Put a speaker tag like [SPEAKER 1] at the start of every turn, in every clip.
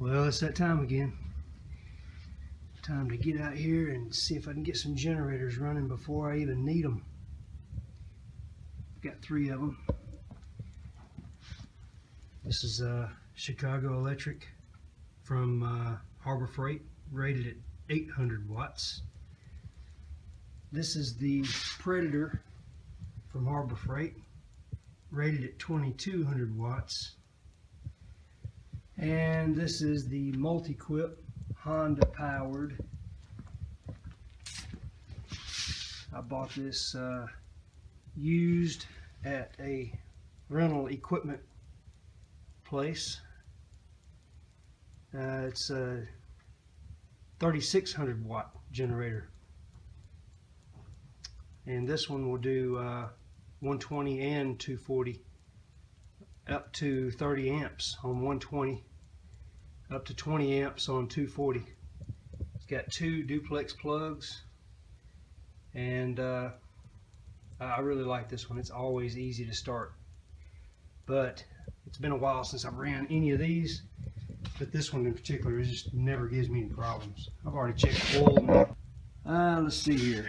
[SPEAKER 1] Well, it's that time again. Time to get out here and see if I can get some generators running before I even need them. Got 3 of them. This is Chicago Electric from Harbor Freight, rated at 800 watts. This is the Predator from Harbor Freight, rated at 2200 watts. And this is the Multi-Quip Honda powered. I bought this used at a rental equipment place. It's a 3600 watt generator, and this one will do 120 and 240, up to 30 amps on 120, up to 20 amps on 240. It's got 2 duplex plugs, and I really like this one. It's always easy to start, but it's been a while since I've ran any of these, but this one in particular just never gives me any problems. I've already checked oil. Let's see here.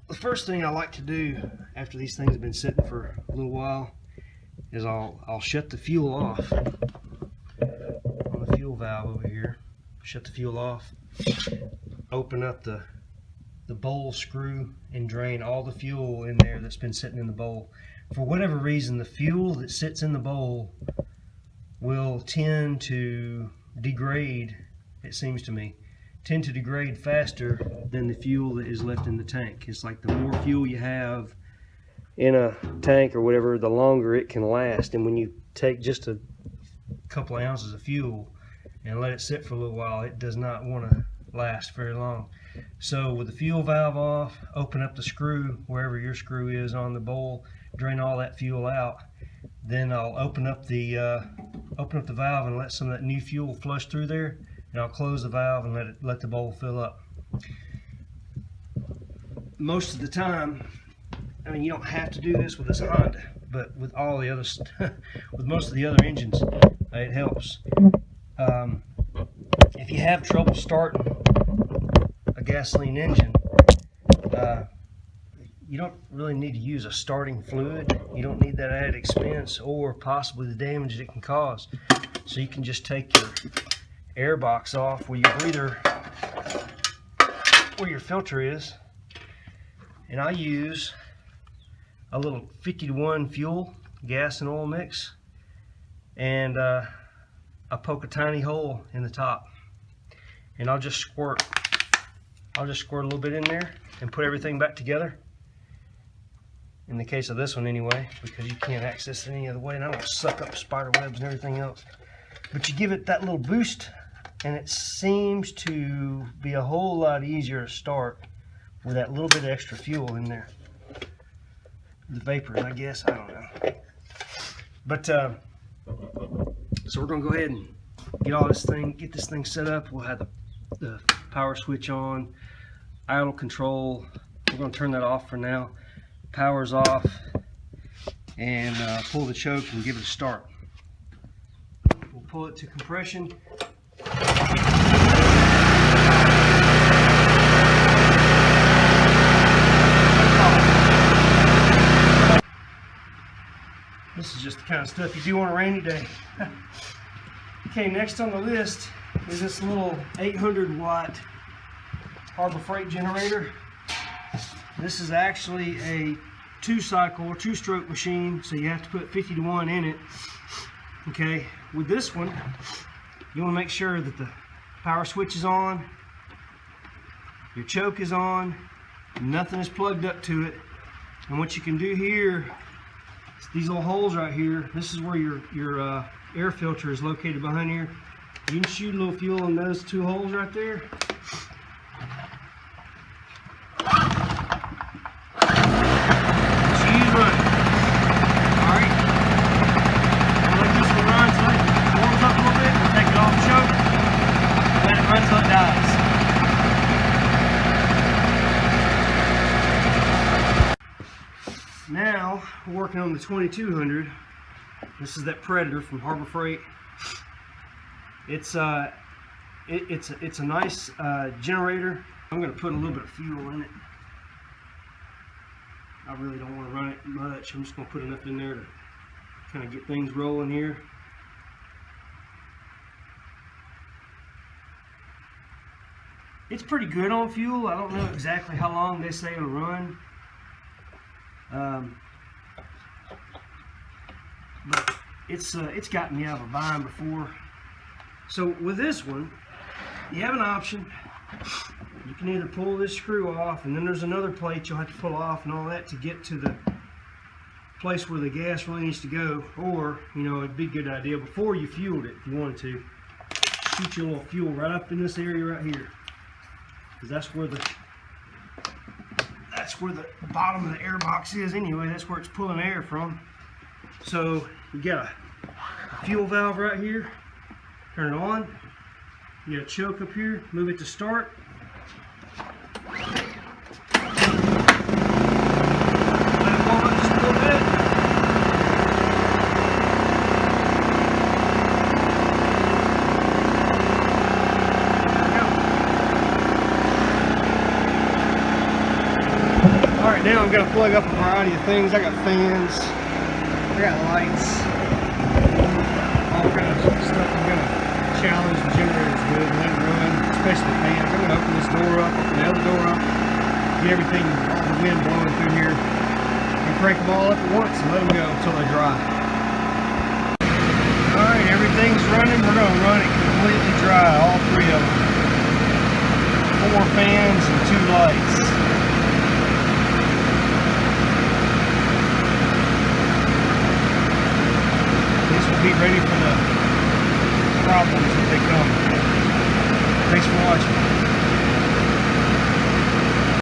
[SPEAKER 1] The first thing I like to do after these things have been sitting for a little while is I'll shut the fuel off on the fuel valve over here. Shut the fuel off, open up the bowl screw, and drain all the fuel in there that's been sitting in the bowl. For whatever reason, the fuel that sits in the bowl will tend to degrade, it seems to me, tend to degrade faster than the fuel that is left in the tank. It's like the more fuel you have in a tank or whatever, the longer it can last. And when you take just a couple of ounces of fuel and let it sit for a little while, it does not want to last very long. So with the fuel valve off, open up the screw wherever your screw is on the bowl, drain all that fuel out. Then I'll open up the valve and let some of that new fuel flush through there, and I'll close the valve and let the bowl fill up. Most of the time, I mean, you don't have to do this with this Honda, but with all the other with most of the other engines, it helps. If you have trouble starting a gasoline engine, you don't really need to use a starting fluid. You don't need that added expense or possibly the damage it can cause. So you can just take your air box off where your breather, where your filter is, and I use a little 50-to-1 fuel, gas and oil mix, and I poke a tiny hole in the top, and I'll just squirt a little bit in there and put everything back together. In the case of this one anyway, because you can't access it any other way, and I don't suck up spider webs and everything else. But you give it that little boost, and it seems to be a whole lot easier to start with that little bit of extra fuel in there. The vapors, I guess, I don't know. But so we're gonna go ahead and get this thing set up. We'll have the power switch on, idle control. We're gonna turn that off for now. Power's off, and pull the choke and give it a start. We'll pull it to compression. This is just the kind of stuff you do on a rainy day. Okay, next on the list is this little 800 watt Harbor Freight generator. This is actually a 2-cycle or 2-stroke machine, so you have to put 50-to-1 in it. Okay, with this one, you want to make sure that the power switch is on, your choke is on, nothing is plugged up to it. And what you can do here, these little holes right here, this is where your air filter is located behind here. You can shoot a little fuel in those 2 holes right there. Now we're working on the 2200. This is that Predator from Harbor Freight. It's it's a nice generator. I'm going to put a little bit of fuel in it. I really don't want to run it much. I'm just going to put enough in there to kind of get things rolling here. It's pretty good on fuel. I don't know exactly how long they say it'll run. But it's gotten me out of a bind before. So with this one, you have an option. You can either pull this screw off, and then there's another plate you'll have to pull off and all that to get to the place where the gas really needs to go. Or, you know, it'd be a good idea before you fueled it, if you wanted to, shoot your little fuel right up in this area right here, because that's where the bottom of the air box is anyway. That's where it's pulling air from. So you got a fuel valve right here. Turn it on. You got a choke up here. Move it to start. Let it warm up just a little bit. Alright, now I'm going to plug up a variety of things. I got fans, I got lights, all kinds of stuff. I'm going to challenge the generator's good and let it run, especially the fans. I'm going to open this door up, open the other door up, get everything, all the wind blowing through here, and crank them all up at once and let them go until they dry. Alright, everything's running. We're going to run it completely dry, all three of them. 4 fans and 2 lights. This will be ready for the problems if they come. Thanks for watching.